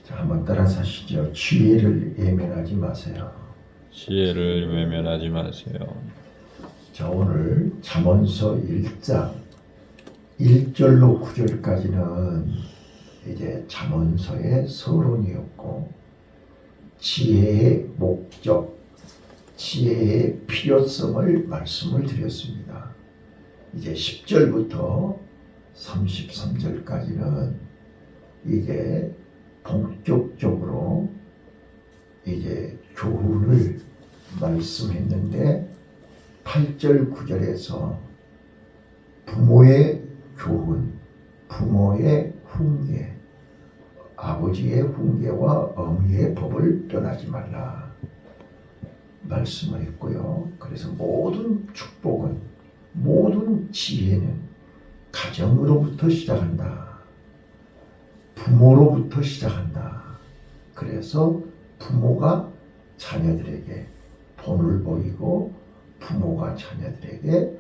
자, 한번 따라서 하시죠. 지혜를 외면하지 마세요. 지혜를 외면하지 마세요. 자, 오늘 잠언서 1장 1절로 9절까지는 이제 잠언서의 서론이었고, 지혜의 목적, 지혜의 필요성을 말씀을 드렸습니다. 이제 10절부터 33절까지는 이제 본격적으로 이제 교훈을 말씀했는데, 8절 9절에서 부모의 교훈, 부모의 훈계, 아버지의 훈계와 어미의 법을 떠나지 말라 말씀을 했고요. 그래서 모든 축복은, 모든 지혜는 가정으로부터 시작한다. 부모로부터 시작한다. 그래서 부모가 자녀들에게 본을 보이고 부모가 자녀들에게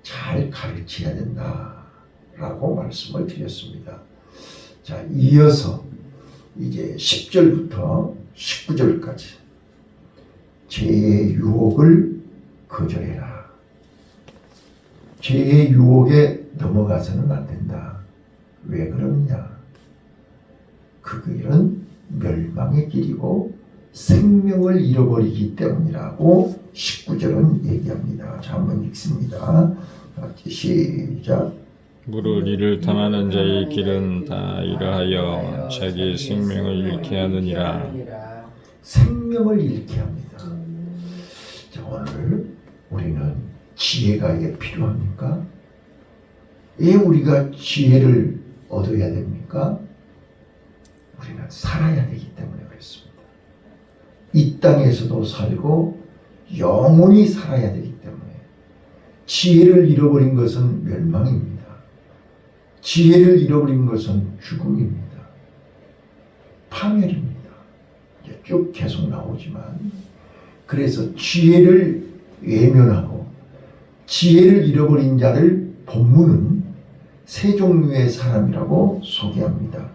잘 가르쳐야 된다라고 말씀을 드렸습니다. 자, 이어서 이제 10절부터 19절까지 죄의 유혹을 거절해라. 죄의 유혹에 넘어가서는 안 된다. 왜 그러느냐? 그 길은 멸망의 길이고 생명을 잃어버리기 때문이라고 19절은 얘기합니다. 자, 한번 읽습니다. 시작. 무릇 이를 탐하는 자의 길은 다 이러하여 자기 생명을 잃게 하느니라. 생명을 잃게 합니다. 자, 오늘 우리는 지혜가 왜 필요합니까? 왜 우리가 지혜를 얻어야 됩니까? 우리는 살아야 되기 때문에 그렇습니다. 이 땅에서도 살고 영원히 살아야 되기 때문에. 지혜를 잃어버린 것은 멸망입니다. 지혜를 잃어버린 것은 죽음입니다. 파멸입니다. 이제 쭉 계속 나오지만, 그래서 지혜를 외면하고 지혜를 잃어버린 자를 본문은 세 종류의 사람이라고 소개합니다.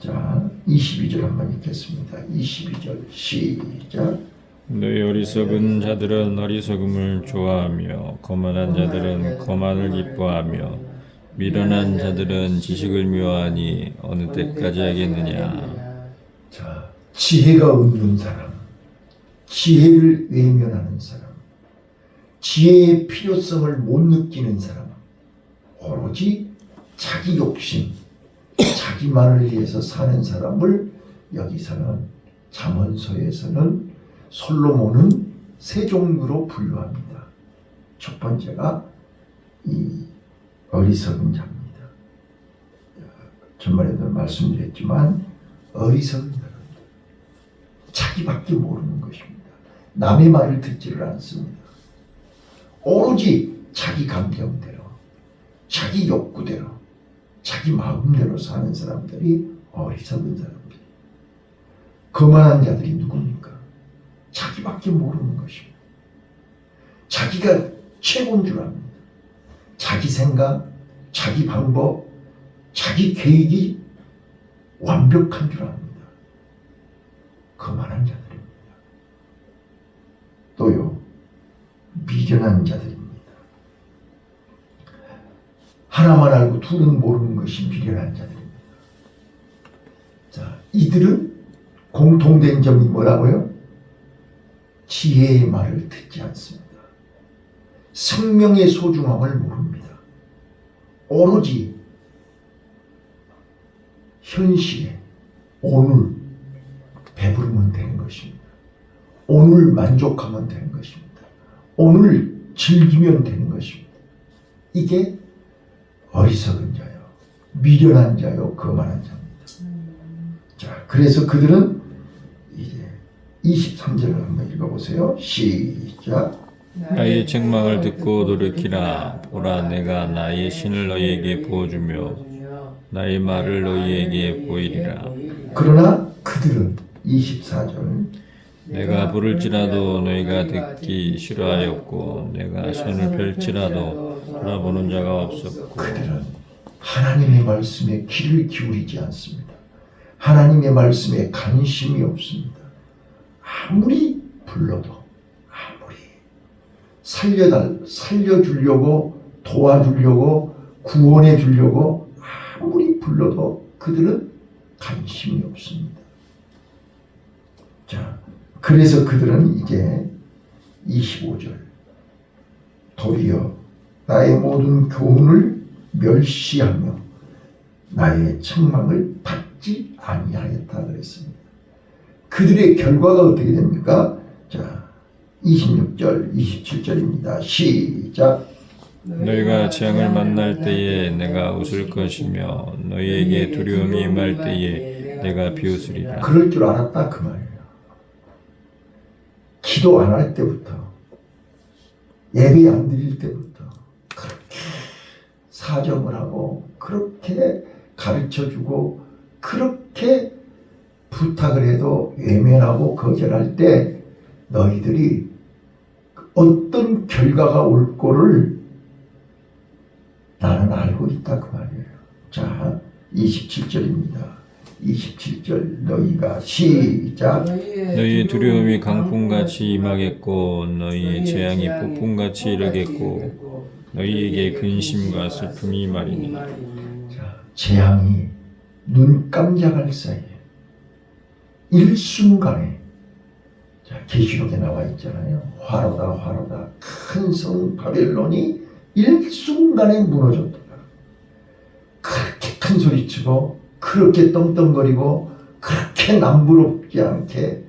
자, 22절 한번 읽겠습니다. 22절 시작. 너희 어리석은 자들은 어리석음을 좋아하며 거만한 자들은 거만을 기뻐하며 미련한 자들은 지식을 미워하니 어느 때까지 하겠느냐. 자, 지혜가 없는 사람, 지혜를 외면하는 사람, 지혜의 필요성을 못 느끼는 사람, 오로지 자기 욕심, 자기만을 위해서 사는 사람을 여기서는 잠언서에서는 솔로몬은 세 종류로 분류합니다. 첫 번째가 이 어리석은 자입니다. 전번에도 말씀드렸지만 어리석은 자입니다. 자기밖에 모르는 것입니다. 남의 말을 듣지를 않습니다. 오로지 자기 감정대로, 자기 욕구대로, 자기 마음대로 사는 사람들이 어리석은 사람들. 거만한 자들이 누굽니까? 자기밖에 모르는 것입니다. 자기가 최고인 줄 압니다. 자기 생각, 자기 방법, 자기 계획이 완벽한 줄 압니다. 거만한 자들입니다. 또요, 미련한 자들입니다. 하나만 알고 둘은 모르는 것이 미련한 자들입니다. 자, 이들은 공통된 점이 뭐라고요? 지혜의 말을 듣지 않습니다. 생명의 소중함을 모릅니다. 오로지 현실에 오늘 배부르면 되는 것입니다. 오늘 만족하면 되는 것입니다. 오늘 즐기면 되는 것입니다. 이게 어리석은 자요, 미련한 자요, 거만한 자입니다. 자, 그래서 그들은 이제 23절을 한번 읽어보세요. 시작. 나의 책망을 듣고 돌이키라. 보라, 내가 나의 신을 너희에게 부어주며 나의 말을 너희에게 보이리라. 그러나 그들은 24절. 내가 부를지라도 너희가 듣기 싫어하였고 내가 손을 펼치라도 돌아보는 자가 없었고. 그들은 하나님의 말씀에 귀를 기울이지 않습니다. 하나님의 말씀에 관심이 없습니다. 아무리 불러도, 아무리 살려주려고, 도와주려고, 구원해 주려고 아무리 불러도 그들은 관심이 없습니다. 자, 그래서 그들은 이제 25절 도리어 나의 모든 교훈을 멸시하며 나의 책망을 받지 아니하였다 그랬습니다. 그들의 결과가 어떻게 됩니까? 자, 26절, 27절입니다. 시작. 너희가 재앙을 만날 때에 내가 웃을 것이며 너희에게 두려움이 임할 때에 내가 비웃으리라. 그럴 줄 알았다 그 말이에요. 기도 안 할 때부터, 예배 안 드릴 때부터 그렇게 사정을 하고 그렇게 가르쳐주고 그렇게 부탁을 해도 외면하고 거절할 때 너희들이 어떤 결과가 올 거를 나는 알고 있다 그 말이에요. 자, 27절입니다. 27절 너희가 시작. 너희의 두려움이 강풍같이 임하겠고 너희의 재앙이 폭풍같이 이르겠고 너희에게 근심과 슬픔이 임하리니. 자, 재앙이 눈 깜짝할 사이에 일순간에, 자, 계시록에 나와 있잖아요. 화로다 큰 성 바벨론이 일순간에 무너졌더라. 그렇게 큰 소리치고 그렇게 떵떵거리고 그렇게 남부럽지 않게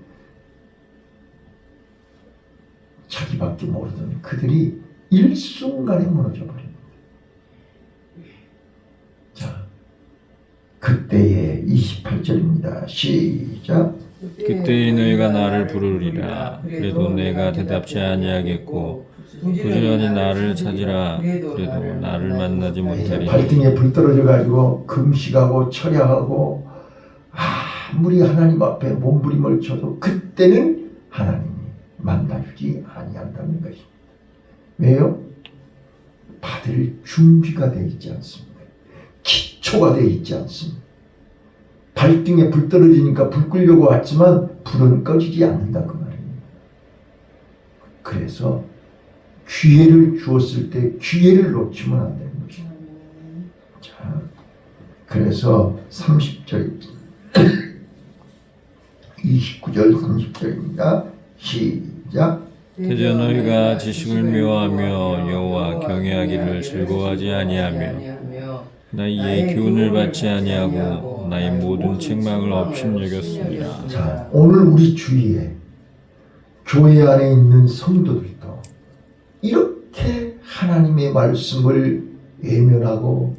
자기밖에 모르던 그들이 일순간에 무너져 버립니다. 자, 그때의 28절입니다. 시작. 그때에 너희가 나를 부르리라. 그래도 내가 대답지 아니하겠고 부지런히 나를 찾으라. 그래도 나를 만나지 못하리니. 발등에 불 떨어져 가지고 금식하고 철야하고 아무리 하나님 앞에 몸부림을 쳐도 그때는 하나님이 만나주지 아니한다는 것입니다. 왜요? 받을 준비가 되어 있지 않습니다. 기초가 되어 있지 않습니다. 발등에 불 떨어지니까 불 끄려고 왔지만 불은 꺼지지 않는다 그 말입니다. 그래서 기회를 주었을 때 기회를 놓치면 안 되는 것입니다. 자, 그래서 30절 29절 30절입니다. 시작. 그저 너희가 지식을 미워하며 여호와 경외하기를 즐거워하지 아니하며 나의 교훈을 받지 아니하고 나의 모든 책망을 업신여겼습니다. 자, 오늘 우리 주위에 교회 안에 있는 성도들도 이렇게 하나님의 말씀을 외면하고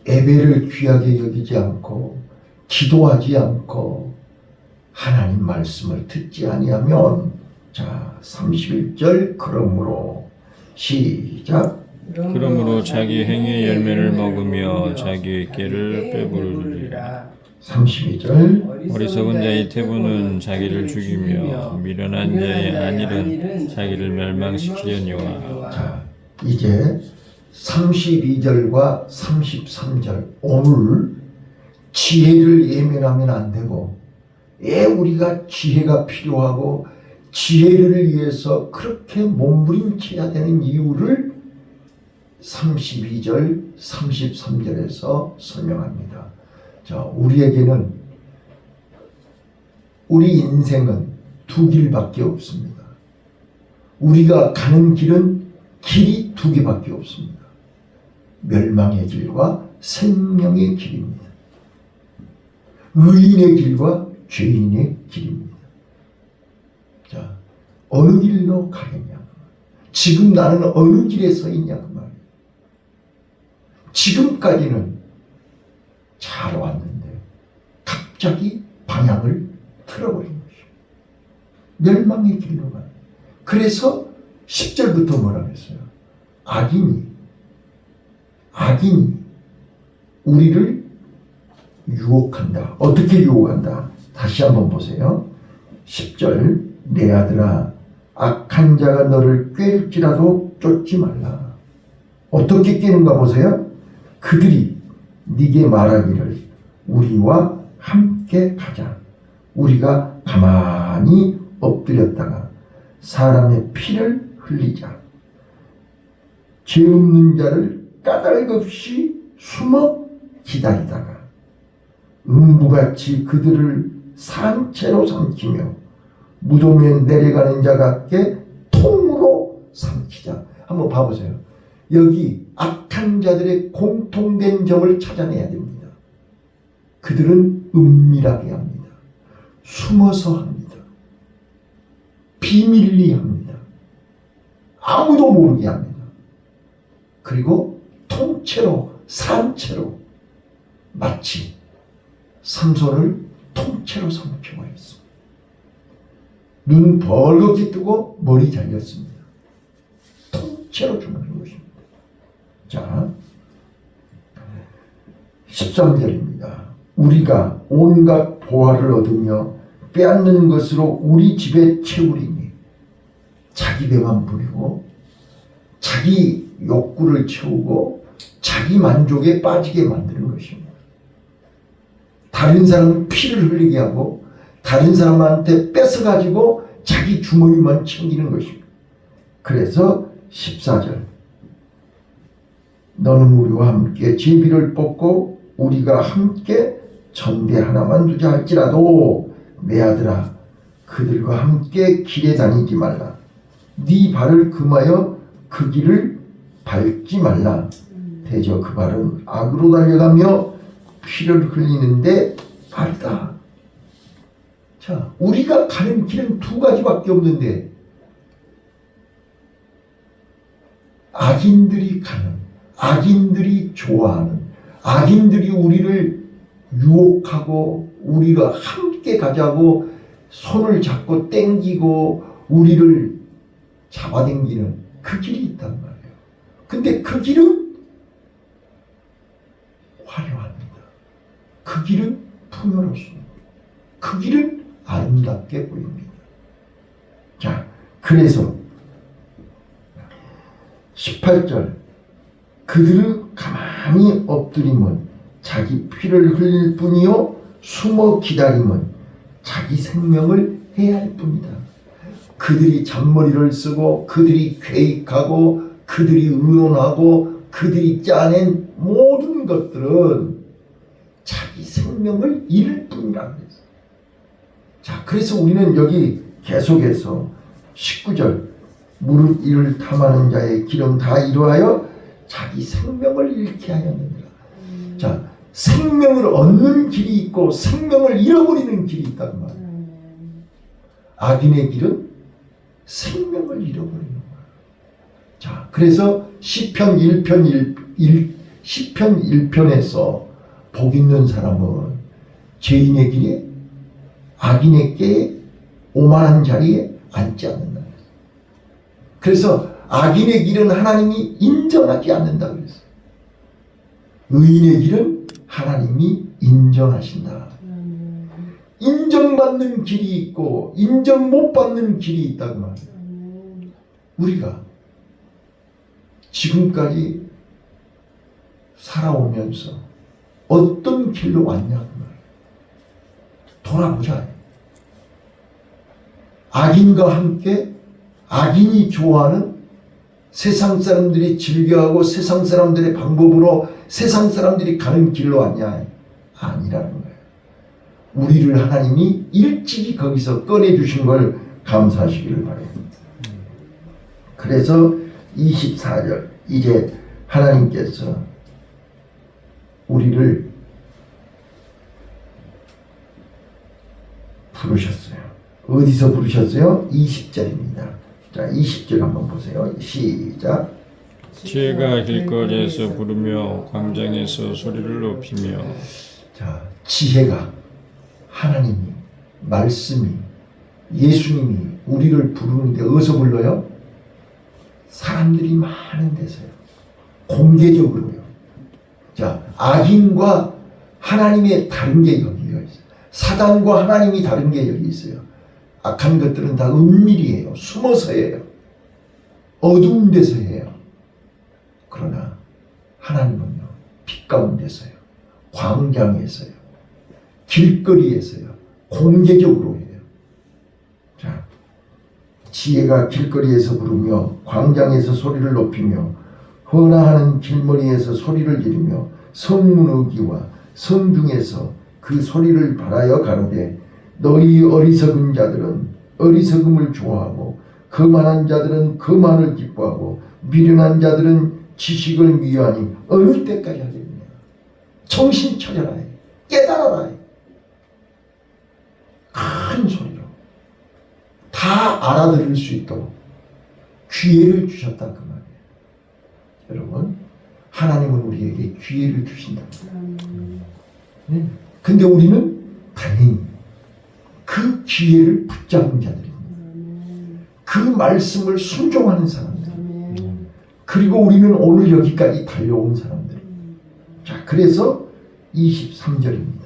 예배를 귀하게 여기지 않고 기도하지 않고 하나님 말씀을 듣지 아니하면, 자, 31절 그러므로 시작. 그러므로 자기 행위의 열매를 먹으며 자기의 깨를 빼부르리라. 32절 어리석은 자의 태부는 자기를 죽이며 미련한 자의 안일은 자기를 멸망시키려니와. 자, 이제 32절과 33절 오늘 지혜를 예면하면 안 되고 왜 우리가 지혜가 필요하고 지혜를 위해서 그렇게 몸부림쳐야 되는 이유를 32절, 33절에서 설명합니다. 자, 우리에게는 우리 인생은 두 길밖에 없습니다. 우리가 가는 길이 두 개밖에 없습니다. 멸망의 길과 생명의 길입니다. 의인의 길과 죄인의 길입니다. 자, 어느 길로 가겠냐? 지금 나는 어느 길에 서 있냐 그 말이에요. 지금까지는 잘 왔는데 갑자기 방향을 틀어버린 것이죠. 멸망의 길로 가요. 그래서 10절부터 뭐라고 했어요? 악인이 우리를 유혹한다. 어떻게 유혹한다? 다시 한번 보세요. 10절 내 아들아 악한 자가 너를 꾀일지라도 쫓지 말라. 어떻게 꾀는가 보세요. 그들이 네게 말하기를 우리와 함께 가자. 우리가 가만히 엎드렸다가 사람의 피를 흘리자. 죄 없는 자를 까닭없이 숨어 기다리다가 음부같이 그들을 산채로 삼키며 무덤에 내려가는 자 같게 통으로 삼키자. 한번 봐보세요. 여기 악한 자들의 공통된 점을 찾아내야 됩니다. 그들은 은밀하게 합니다. 숨어서 합니다. 비밀리 합니다. 아무도 모르게 합니다. 그리고 통째로 산채로 마치 삼손을 통째로 삼켜버렸습니다. 눈 벌겋게 뜨고 머리 잘렸습니다. 통째로 죽는 것입니다. 자, 13절입니다. 우리가 온갖 보화를 얻으며 빼앗는 것으로 우리 집에 채우리니 자기 배만 부리고 자기 욕구를 채우고 자기 만족에 빠지게 만드는 것입니다. 다른 사람 피를 흘리게 하고 다른 사람한테 뺏어가지고 자기 주머니만 챙기는 것입니다. 그래서 14절 너는 우리와 함께 제비를 뽑고 우리가 함께 전대 하나만 두자 할지라도 내 아들아 그들과 함께 길에 다니지 말라. 네 발을 금하여 그 길을 밟지 말라. 대저 그 발은 악으로 달려가며 피를 흘리는데 발이다. 자, 우리가 가는 길은 두 가지밖에 없는데 악인들이 가는, 악인들이 좋아하는, 악인들이 우리를 유혹하고 우리가 함께 가자고 손을 잡고 땡기고 우리를 잡아당기는 그 길이 있단 말이에요. 근데 그 길은 화려합니다. 그 길은 풍요롭습니다. 그 길은 아름답게 보입니다. 자, 그래서 18절 그들을 가만히 엎드림은 자기 피를 흘릴 뿐이요 숨어 기다림은 자기 생명을 해할 뿐이다. 그들이 잔머리를 쓰고 그들이 계획하고 그들이 의논하고 그들이 짜낸 모든 것들은 자기 생명을 잃을 뿐이라고 했어요. 자, 그래서 우리는 여기 계속해서 19절 무릇 이를 탐하는 자의 길은 다 이루하여 자기 생명을 잃게 하였느니라. 자, 생명을 얻는 길이 있고 생명을 잃어버리는 길이 있단 말이에요. 악인의 길은 생명을 잃어버리는 거예요. 자, 그래서 시편 1편에서 복 있는 사람은 죄인의 길에 악인의 꾀에 오만한 자리에 앉지 않는다. 그래서 악인의 길은 하나님이 인정하지 않는다 그랬어요. 의인의 길은 하나님이 인정하신다. 인정받는 길이 있고 인정 못 받는 길이 있다고 말해요. 우리가 지금까지 살아오면서 어떤 길로 왔냐고 말해요. 돌아보자. 악인과 함께 악인이 좋아하는 세상 사람들이 즐겨하고 세상 사람들의 방법으로 세상 사람들이 가는 길로 왔냐? 아니라는 거예요. 우리를 하나님이 일찍이 거기서 꺼내주신 걸 감사하시기를 바라요. 그래서 24절 이제 하나님께서 우리를 부르셨어요. 어디서 부르셨어요? 20절입니다. 자, 20절 한번 보세요. 시작. 지혜가 길거리에서 부르며 광장에서 소리를 높이며. 자, 지혜가 하나님이 말씀이 예수님이 우리를 부르는데 어디서 불러요? 사람들이 많은 데서요. 공개적으로요. 자, 악인과 하나님의 다른 게 여기가 있어요. 사단과 하나님이 다른 게 여기 있어요. 악한 것들은 다 은밀히해요. 숨어서 해요. 어두운 데서 해요. 그러나 하나님은요, 빛 가운데서요. 광장에서요. 길거리에서요. 공개적으로 해요. 자, 지혜가 길거리에서 부르며 광장에서 소리를 높이며 헌화하는 길머리에서 소리를 지르며 성문의기와 성중에서 그 소리를 발하여 가로되 너희 어리석은 자들은 어리석음을 좋아하고 거만한 자들은 거만을 기뻐하고 미련한 자들은 지식을 미워하니 어느 때까지 하겠느냐. 정신 차려라 해. 깨달아라 해. 큰 소리로 다 알아들을 수 있도록 기회를 주셨다 그 말이에요. 여러분, 하나님은 우리에게 기회를 주신다. 네. 근데 우리는 다행히 그 기회를 붙잡은 자들입니다. 그 말씀을 순종하는 사람들. 그리고 우리는 오늘 여기까지 달려온 사람들. 자, 그래서 23절입니다.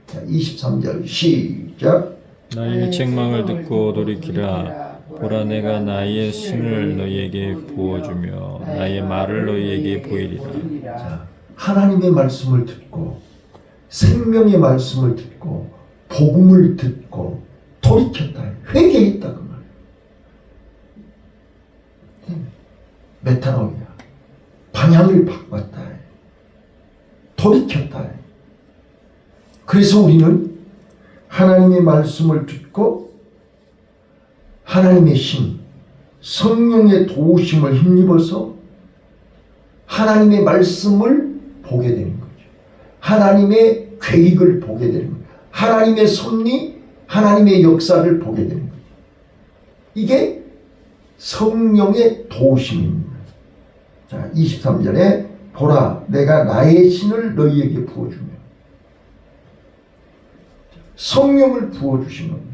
자, 23절 시작. 나의 책망을 듣고 돌이키라. 보라, 내가 나의 신을 너희에게 부어주며 나의 말을 너희에게 보이리라. 자, 하나님의 말씀을 듣고 생명의 말씀을 듣고 복음을 듣고 돌이켰다. 회개했다 그 말. 메타노이야. 방향을 바꿨다. 돌이켰다. 그래서 우리는 하나님의 말씀을 듣고 하나님의 신, 성령의 도우심을 힘입어서 하나님의 말씀을 보게 되는 거죠. 하나님의 계획을 보게 되는 거죠. 하나님의 섭리, 하나님의 역사를 보게 되는 거죠. 이게 성령의 도우심입니다. 자, 23절에 보라, 내가 나의 신을 너희에게 부어주며. 성령을 부어주신 겁니다.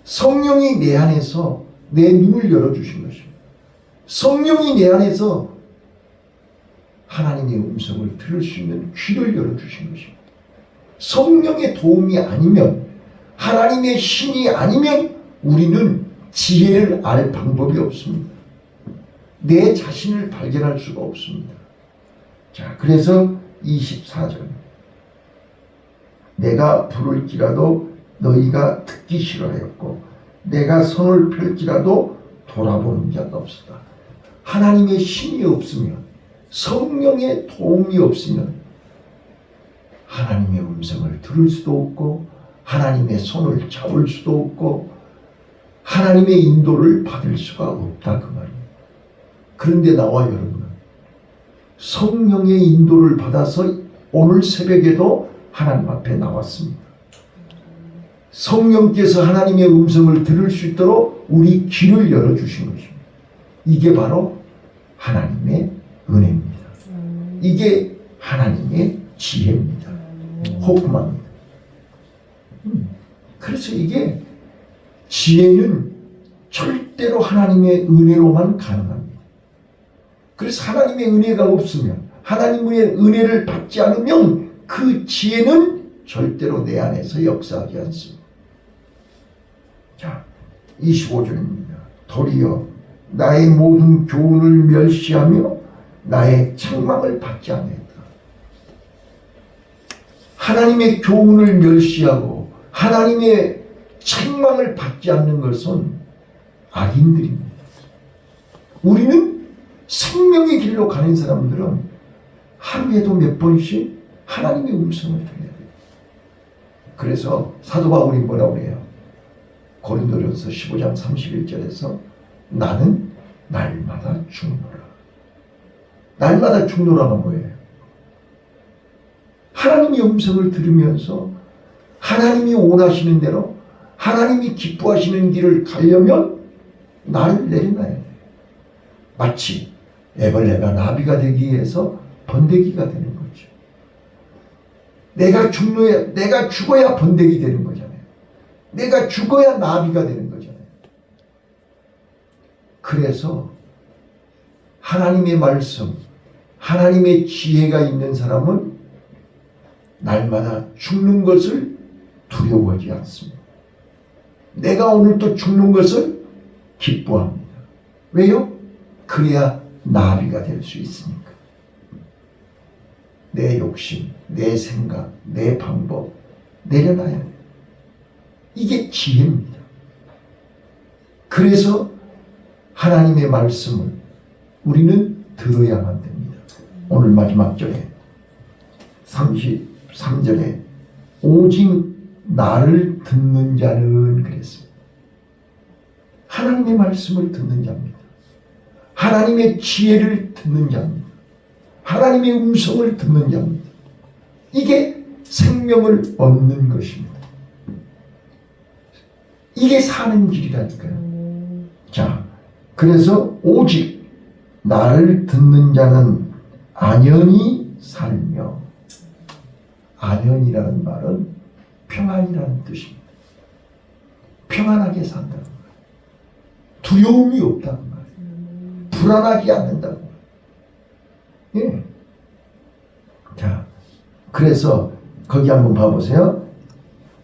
성령이 내 안에서 내 눈을 열어주신 것입니다. 성령이 내 안에서 하나님의 음성을 들을 수 있는 귀를 열어주신 것입니다. 성령의 도움이 아니면, 하나님의 신이 아니면 우리는 지혜를 알 방법이 없습니다. 내 자신을 발견할 수가 없습니다. 자, 그래서 24절. 내가 부를지라도 너희가 듣기 싫어하였고 내가 손을 펼지라도 돌아보는 자가 없었다. 하나님의 신이 없으면, 성령의 도움이 없으면 하나님의 음성을 들을 수도 없고 하나님의 손을 잡을 수도 없고 하나님의 인도를 받을 수가 없다 그 말이에요. 그런데 나와 여러분은 성령의 인도를 받아서 오늘 새벽에도 하나님 앞에 나왔습니다. 성령께서 하나님의 음성을 들을 수 있도록 우리 귀를 열어주신 것입니다. 이게 바로 하나님의 은혜입니다. 이게 하나님의 지혜입니다. 호흡입니다. 그래서 이게 지혜는 절대로 하나님의 은혜로만 가능합니다. 그래서 하나님의 은혜가 없으면, 하나님의 은혜를 받지 않으면 그 지혜는 절대로 내 안에서 역사하지 않습니다. 자, 25절입니다. 도리어 나의 모든 교훈을 멸시하며 나의 책망을 받지 않았다. 하나님의 교훈을 멸시하고 하나님의 책망을 받지 않는 것은 악인들입니다. 우리는 생명의 길로 가는 사람들은 하루에도 몇 번씩 하나님의 음성을 들어야 돼요. 그래서 사도 바울이 뭐라고 해요? 고린도전서 15장 31절에서 나는 날마다 죽노라. 날마다 죽노라가 뭐예요? 하나님의 음성을 들으면서 하나님이 원하시는 대로 하나님이 기뻐하시는 길을 가려면 나를 내려놔야 돼요. 마치 애벌레가 나비가 되기 위해서 번데기가 되는 거죠. 내가 죽어야 번데기 되는 거잖아요. 내가 죽어야 나비가 되는 거잖아요. 그래서 하나님의 말씀, 하나님의 지혜가 있는 사람은 날마다 죽는 것을 두려워하지 않습니다. 내가 오늘 또 죽는 것을 기뻐합니다. 왜요? 그래야 나비가 될 수 있으니까. 내 욕심, 내 생각, 내 방법, 내려놔야 돼요. 이게 지혜입니다. 그래서 하나님의 말씀을 우리는 들어야만 됩니다. 오늘 마지막 절에 33절에 오직 나를 듣는 자는 그랬습니다. 하나님의 말씀을 듣는 자입니다. 하나님의 지혜를 듣는 자입니다. 하나님의 음성을 듣는 자입니다. 이게 생명을 얻는 것입니다. 이게 사는 길이라니까요. 자, 그래서 오직 나를 듣는 자는 안연히 살며, 안연이라는 말은 평안이라는 뜻입니다. 평안하게 산다는 거예요. 두려움이 없다는 거예요. 불안하지 않는다는 거예요. 예. 자, 그래서 거기 한번 봐보세요.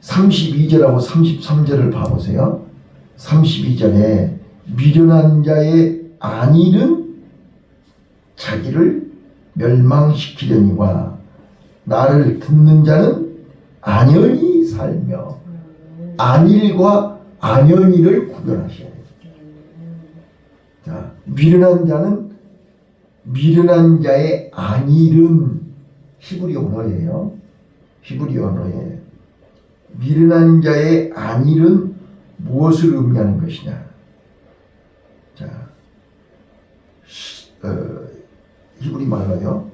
32절하고 33절을 봐보세요. 32절에 미련한 자의 안위는 자기를 멸망시키려니와 나를 듣는 자는 안연히 살며, 안일과 안연히를 구별하셔야 돼요. 자, 미련한 자의 안일은 히브리 언어예요. 히브리 언어에 미련한 자의 안일은 무엇을 의미하는 것이냐? 자, 히브리 말로요,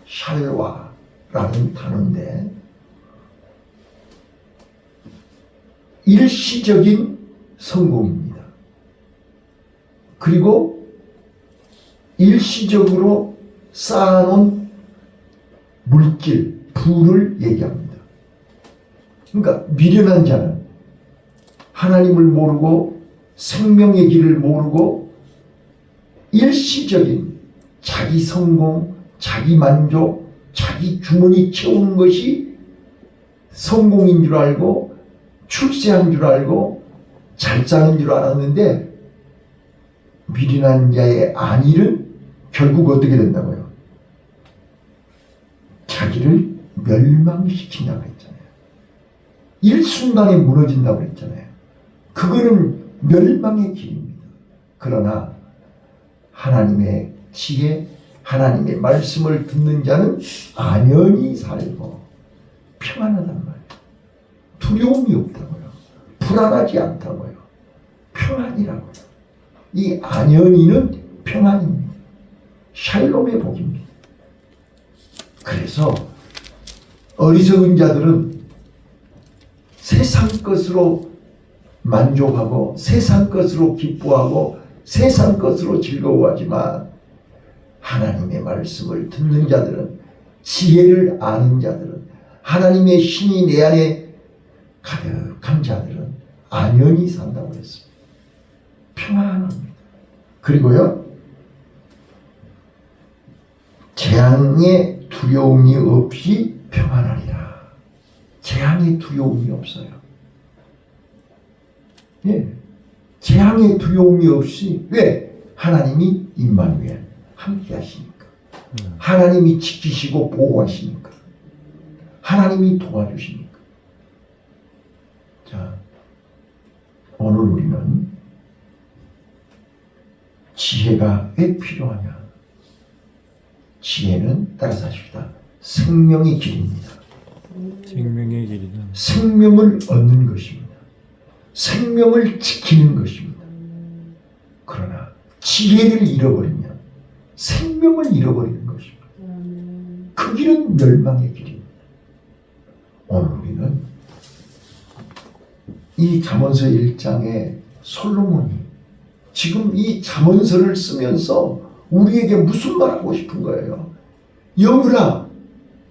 샬와라는 단어인데, 일시적인 성공입니다. 그리고 일시적으로 쌓아놓은 물질, 부를 얘기합니다. 그러니까 미련한 자는 하나님을 모르고 생명의 길을 모르고 일시적인 자기 성공, 자기 만족, 자기 주머니 채우는 것이 성공인 줄 알고 출세한 줄 알고 잘 사는 줄 알았는데, 미련한 자의 안일은 결국 어떻게 된다고요? 자기를 멸망시킨다고 했잖아요. 일순간에 무너진다고 했잖아요. 그거는 멸망의 길입니다. 그러나 하나님의 지혜, 하나님의 말씀을 듣는 자는 안연히 살고 평안하단 말이에요. 두려움이 없다고요. 불안하지 않다고요. 평안이라고요. 이 안연히는 평안입니다. 샬롬의 복입니다. 그래서 어리석은 자들은 세상 것으로 만족하고 세상 것으로 기뻐하고 세상 것으로 즐거워하지만, 하나님의 말씀을 듣는 자들은, 지혜를 아는 자들은, 하나님의 신이 내 안에 가득한 자들은 안연히 산다고 했습니다. 평안합니다. 그리고요, 재앙의 두려움이 없이 평안하리라. 재앙의 두려움이 없어요. 예, 재앙의 두려움이 없이. 왜? 하나님이 임마누엘 함께 하시니까. 하나님이 지키시고 보호하시니까. 하나님이 도와주시니까. 자, 오늘 우리는 지혜가 왜 필요하냐? 지혜는 따라서 하십시다. 생명의 길입니다. 생명의 길이다. 생명을 얻는 것입니다. 생명을 지키는 것입니다. 그러나 지혜를 잃어버리면 생명을 잃어버리는 것입니다. 그 길은 멸망의 길입니다. 오늘 우리는 이 잠언서 1장에 솔로몬이 지금 이 잠언서를 쓰면서 우리에게 무슨 말하고 싶은 거예요? 영으라,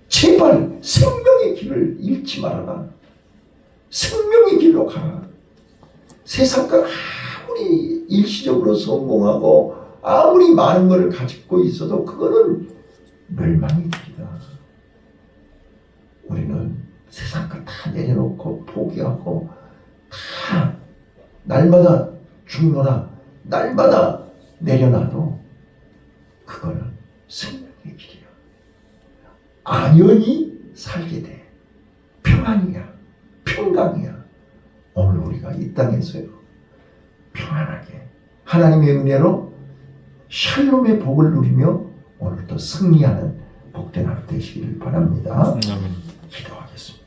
제발 생명의 길을 잃지 말아라. 생명의 길로 가라. 세상과 아무리 일시적으로 성공하고 아무리 많은 것을 가지고 있어도 그거는 멸망의 길이다. 우리는 세상과 다 내려놓고 포기하고 다 날마다 죽노라, 날마다 내려놔도 그거는 생명의 길이야. 안연히 살게 돼. 평안이야. 평강이야. 오늘 우리가 이 땅에서요. 평안하게 하나님의 은혜로 샬롬의 복을 누리며 오늘도 승리하는 복된 하루 되시기를 바랍니다. 아멘. 기도하겠습니다.